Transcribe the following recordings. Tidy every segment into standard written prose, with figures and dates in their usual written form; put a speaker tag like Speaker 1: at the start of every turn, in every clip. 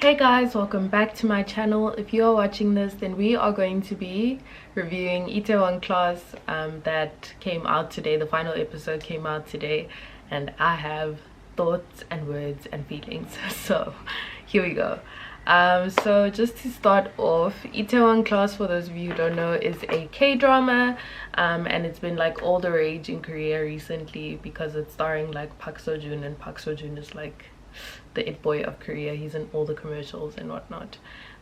Speaker 1: Hey guys, welcome back to my channel. If you are watching this, then we are going to be reviewing Itaewon class that came out today. The final episode came out today, and I have thoughts and words and feelings. So here we go. So just to start off, Itaewon class, for those of you who don't know, is a K-drama, and it's been like all the rage in Korea recently because it's starring like Park Seo-joon, and Park Seo-joon is like the it boy of Korea. He's in all the commercials and whatnot.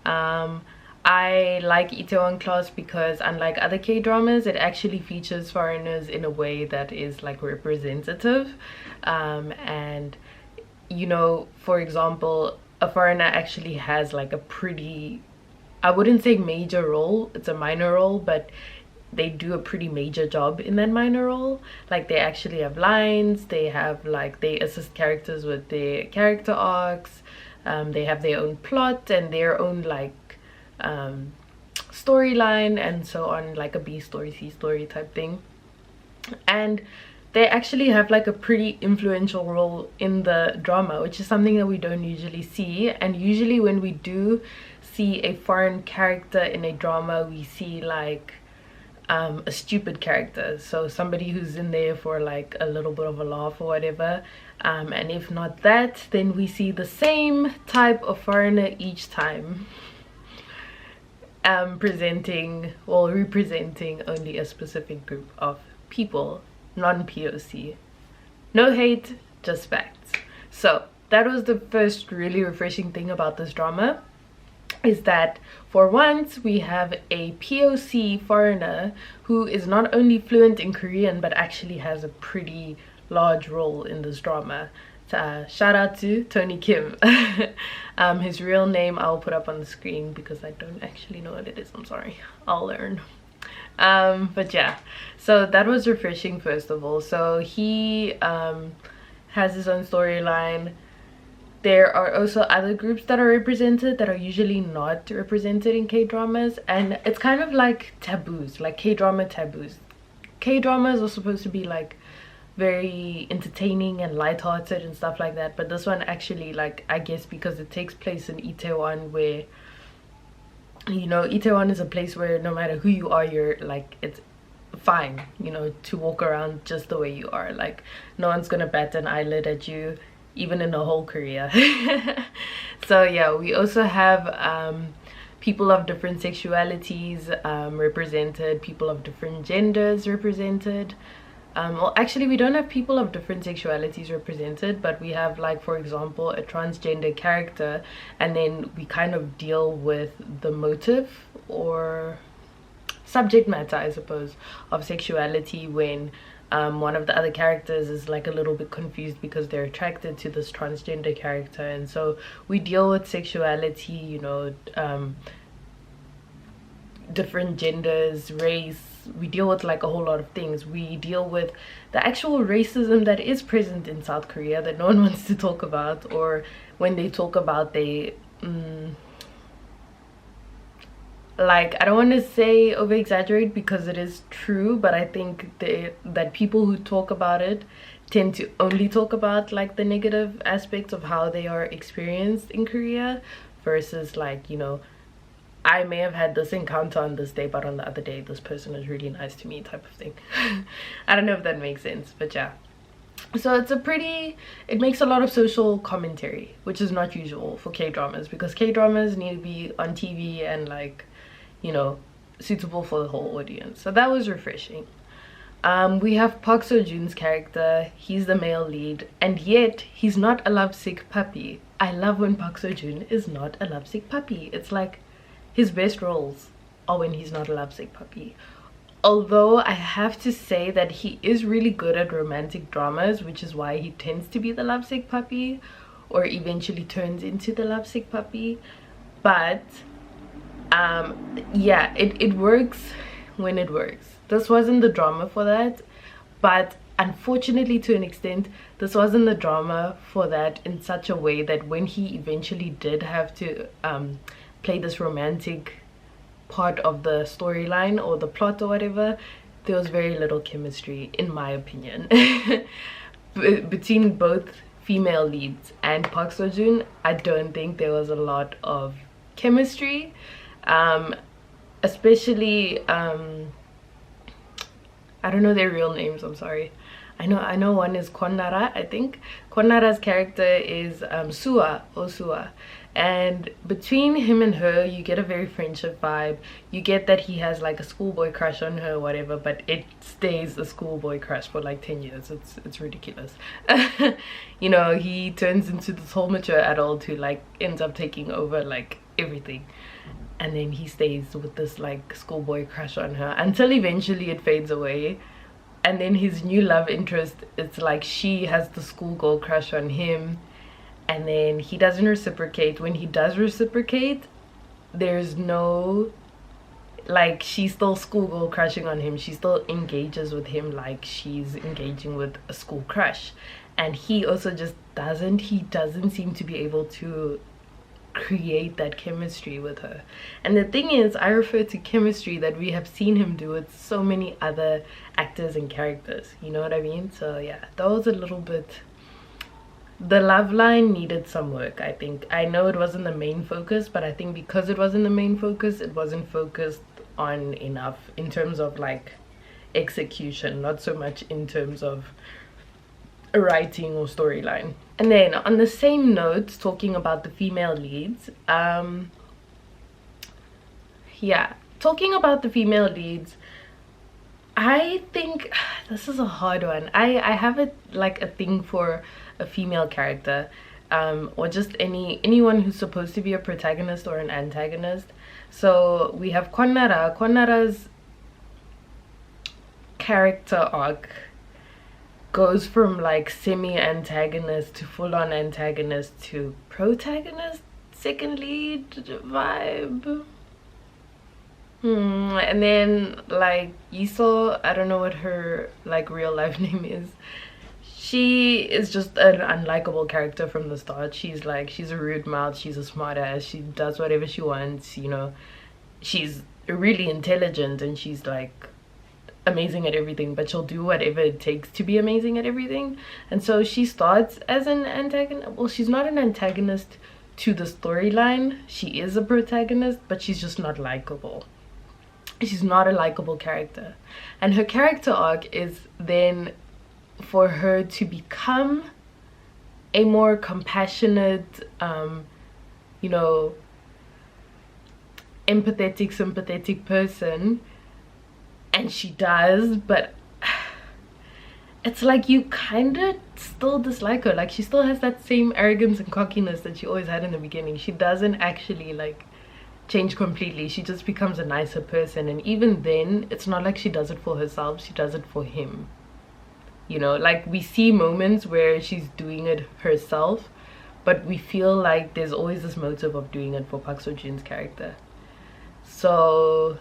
Speaker 1: I like Itaewon class because unlike other K-dramas, it actually features foreigners in a way that is like representative, and you know, for example, a foreigner actually has like a pretty, I wouldn't say major role, it's a minor role, but they do a pretty major job in that minor role. Like they actually have lines, they have like, they assist characters with their character arcs, they have their own plot and their own like storyline and so on, like a B story, C story type thing. And they actually have like a pretty influential role in the drama, which is something that we don't usually see. And usually when we do see a foreign character in a drama, we see like a stupid character, so somebody who's in there for like a little bit of a laugh or whatever, and if not that, then we see the same type of foreigner each time, representing only a specific group of people, non-POC. No hate, just facts. So that was the first really refreshing thing about this drama, is that for once we have a POC foreigner who is not only fluent in Korean but actually has a pretty large role in this drama. Shout out to Tony Kim. His real name I'll put up on the screen because I don't actually know what it is. I'm sorry, I'll learn. But yeah, so that was refreshing. First of all, so he has his own storyline. There are also other groups that are represented that are usually not represented in K-dramas, and it's kind of like taboos, like K-drama taboos. K-dramas are supposed to be like very entertaining and light-hearted and stuff like that, but this one actually, like, I guess because it takes place in Itaewon, where, you know, Itaewon is a place where no matter who you are, you're like, it's fine, you know, to walk around just the way you are. Like, no one's gonna bat an eyelid at you, even in the whole Korea. So yeah, we also have people of different sexualities represented, people of different genders represented. Well, actually we don't have people of different sexualities represented, but we have, like, for example, a transgender character, and then we kind of deal with the motive or subject matter, I suppose, of sexuality when one of the other characters is like a little bit confused because they're attracted to this transgender character. And so we deal with sexuality, you know, different genders, race. We deal with like a whole lot of things. We deal with the actual racism that is present in South Korea that no one wants to talk about, or when they talk about, they like, I don't want to say over exaggerate because it is true, but I think that people who talk about it tend to only talk about like the negative aspects of how they are experienced in Korea, versus like, you know, I may have had this encounter on this day, but on the other day this person is really nice to me type of thing. I don't know if that makes sense, but yeah. So it's a pretty, it makes a lot of social commentary, which is not usual for K-dramas, because K-dramas need to be on TV and like, you know, suitable for the whole audience. So that was refreshing. We have Park Seo-joon's character. He's the male lead, and yet he's not a lovesick puppy. I love when Park Seo-joon is not a lovesick puppy. It's like his best roles are when he's not a lovesick puppy. Although I have to say that he is really good at romantic dramas, which is why he tends to be the lovesick puppy, or eventually turns into the lovesick puppy. But yeah, it works when it works. This wasn't the drama for that, but unfortunately, to an extent, this wasn't the drama for that in such a way that when he eventually did have to play this romantic part of the storyline or the plot or whatever, there was very little chemistry, in my opinion, between both female leads and Park Seo-joon, I don't think there was a lot of chemistry, especially I don't know their real names, I'm sorry. I know one is Kwon-nara. I think Kwon-nara's character is Sua, and between him and her you get a very friendship vibe. You get that he has like a schoolboy crush on her or whatever, but it stays a schoolboy crush for like 10 years. It's ridiculous. You know, he turns into this whole mature adult who like ends up taking over like everything, and then he stays with this like schoolboy crush on her until eventually it fades away. And then his new love interest, it's like she has the schoolgirl crush on him, and then he doesn't reciprocate. When he does reciprocate, there's no, like, she's still schoolgirl crushing on him. She still engages with him like she's engaging with a school crush, and he also just doesn't seem to be able to create that chemistry with her. And the thing is, I refer to chemistry that we have seen him do with so many other actors and characters, you know what I mean? So yeah, that was a little bit, the love line needed some work, I think. I know it wasn't the main focus, but I think because it wasn't the main focus, it wasn't focused on enough in terms of like execution, not so much in terms of writing or storyline. And then on the same note, talking about the female leads, yeah, talking about the female leads, I think this is a hard one. I have a thing for a female character, or just anyone who's supposed to be a protagonist or an antagonist. So we have Kwon-nara. Kwon-nara's character arc goes from like semi-antagonist to full-on antagonist to protagonist, second lead vibe. And then like Yiso, I don't know what her like real life name is. She is just an unlikable character from the start. She's a rude mouth, she's a smart ass, she does whatever she wants, you know. She's really intelligent and she's like amazing at everything, but she'll do whatever it takes to be amazing at everything. And so she starts as an antagonist. Well, she's not an antagonist to the storyline, she is a protagonist, but she's just not likable. She's not a likable character, and her character arc is then for her to become a more compassionate, you know, empathetic, sympathetic person. And she does, but it's like you kind of still dislike her. Like, she still has that same arrogance and cockiness that she always had in the beginning. She doesn't actually like change completely. She just becomes a nicer person, and even then it's not like she does it for herself, she does it for him, you know. Like, we see moments where she's doing it herself, but we feel like there's always this motive of doing it for Park Seo-joon's character. So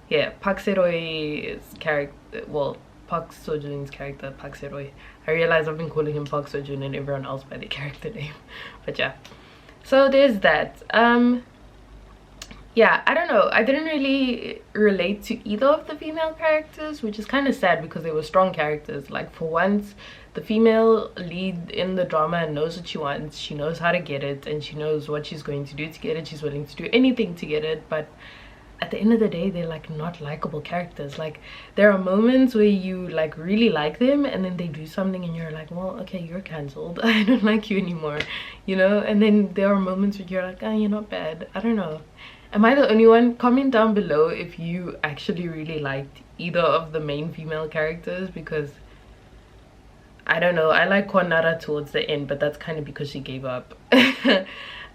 Speaker 1: yeah, Park Se-roy's character, well, Park Seo-joon's character, Park Se-roy. I realize I've been calling him Park Seo-joon and everyone else by their character name, but yeah. So there's that. Yeah, I don't know. I didn't really relate to either of the female characters, which is kind of sad because they were strong characters. Like, for once, the female lead in the drama knows what she wants. She knows how to get it, and she knows what she's going to do to get it. She's willing to do anything to get it, but at the end of the day, they're like not likable characters. Like, there are moments where you like really like them, and then they do something and you're like, well, okay, you're cancelled, I don't like you anymore, you know. And then there are moments where you're like, oh, you're not bad. I don't know, am I the only one? Comment down below if you actually really liked either of the main female characters, because I don't know, I like Kwon-nara towards the end, but that's kind of because she gave up.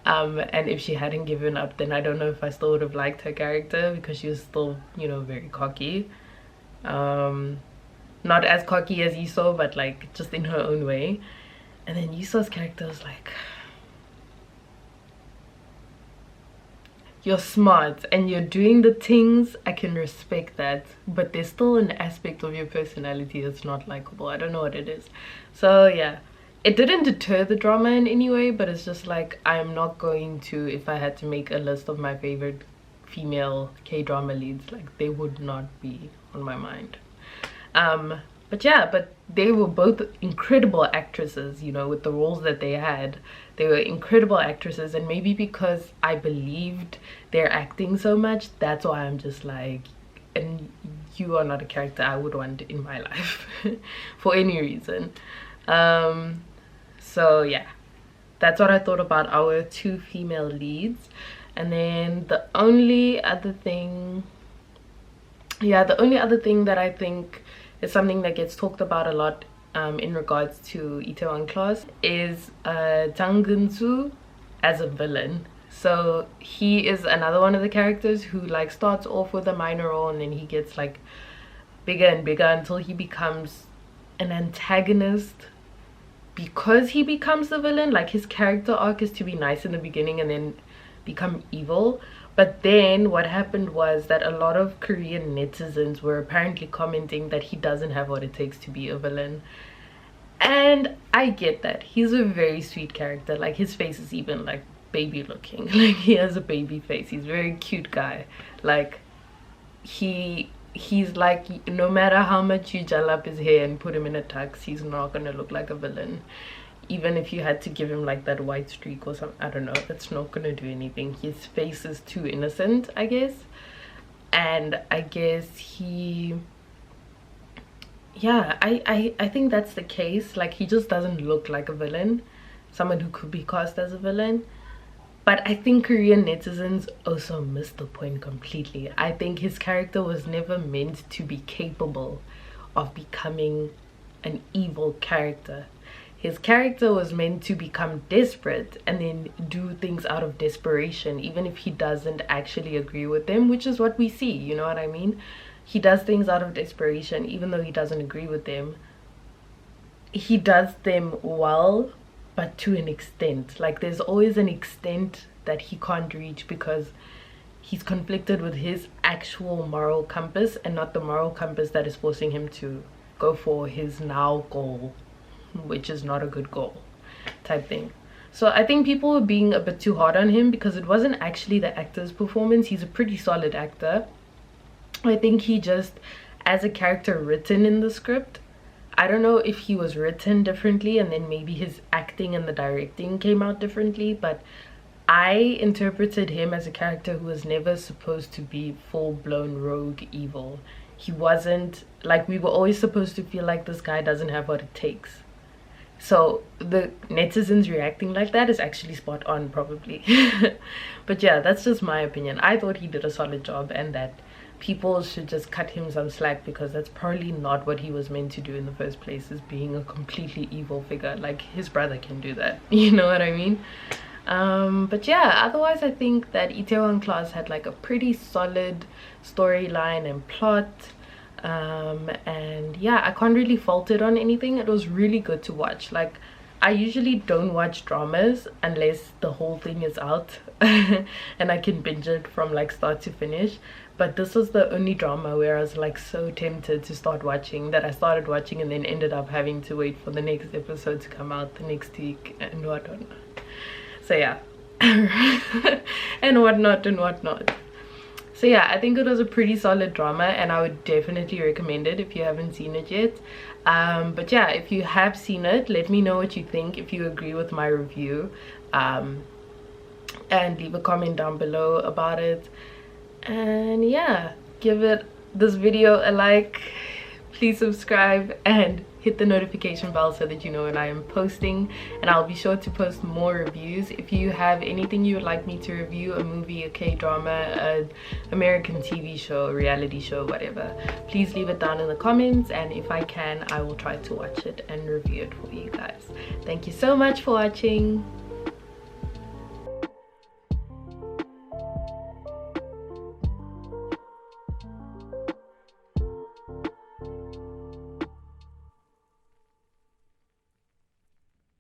Speaker 1: And if she hadn't given up, then I don't know if I still would have liked her character, because she was still, you know, very cocky. Not as cocky as Yiso, but like just in her own way. And then Yiso's character was like, you're smart and you're doing the things, I can respect that, but there's still an aspect of your personality that's not likable. I don't know what it is. So yeah, it didn't deter the drama in any way, but it's just like, I'm not going to, if I had to make a list of my favorite female K-drama leads, like, they would not be on my mind. but yeah, but they were both incredible actresses, you know, with the roles that they had. They were incredible actresses, and maybe because I believed their acting so much, that's why I'm just like, and you are not a character I would want in my life for any reason. So yeah, that's what I thought about our two female leads. And then the only other thing, the only other thing that I think is something that gets talked about a lot in regards to Itaewon class is Jang Geun-soo as a villain. So he is another one of the characters who like starts off with a minor role, and then he gets like bigger and bigger until he becomes an antagonist because he becomes the villain. Like his character arc is to be nice in the beginning and then become evil. But then what happened was that a lot of Korean netizens were apparently commenting that he doesn't have what it takes to be a villain. And I get that. He's a very sweet character. Like his face is even like baby looking. Like he has a baby face. He's a very cute guy. Like he's like, no matter how much you gel up his hair and put him in a tux, he's not gonna look like a villain. Even if you had to give him like that white streak or something, I don't know, that's not gonna do anything. His face is too innocent, I guess. And I guess he, yeah, I think that's the case. Like he just doesn't look like a villain, someone who could be cast as a villain. But I think Korean netizens also missed the point completely. I think his character was never meant to be capable of becoming an evil character. His character was meant to become desperate and then do things out of desperation, even if he doesn't actually agree with them, which is what we see, you know what I mean? He does things out of desperation, even though he doesn't agree with them. He does them well, but to an extent. Like there's always an extent that he can't reach because he's conflicted with his actual moral compass and not the moral compass that is forcing him to go for his now goal, which is not a good goal type thing. So I think people were being a bit too hard on him because it wasn't actually the actor's performance. He's a pretty solid actor. I think he just, as a character written in the script, I don't know if he was written differently and then maybe his acting and the directing came out differently, but I interpreted him as a character who was never supposed to be full-blown rogue evil. He wasn't, like, we were always supposed to feel like this guy doesn't have what it takes. So the netizens reacting like that is actually spot on, probably. But yeah, that's just my opinion. I thought he did a solid job and that people should just cut him some slack because that's probably not what he was meant to do in the first place, is being a completely evil figure. Like his brother can do that, you know what I mean? But yeah, otherwise I think that Itaewon Class had like a pretty solid storyline and plot. And yeah, I can't really fault it on anything. It was really good to watch. Like I usually don't watch dramas unless the whole thing is out and I can binge it from like start to finish. But this was the only drama where I was like so tempted to start watching that I started watching and then ended up having to wait for the next episode to come out the next week and whatnot. So yeah, and whatnot. So yeah, I think it was a pretty solid drama and I would definitely recommend it if you haven't seen it yet. But yeah, if you have seen it, let me know what you think, if you agree with my review, and leave a comment down below about it. And yeah, give this video a like, please subscribe and hit the notification bell so that you know when I am posting, and I'll be sure to post more reviews. If you have anything you would like me to review, a movie, a K-drama, an American TV show, a reality show, whatever, please leave it down in the comments, and if I can, I will try to watch it and review it for you guys. Thank you so much for watching.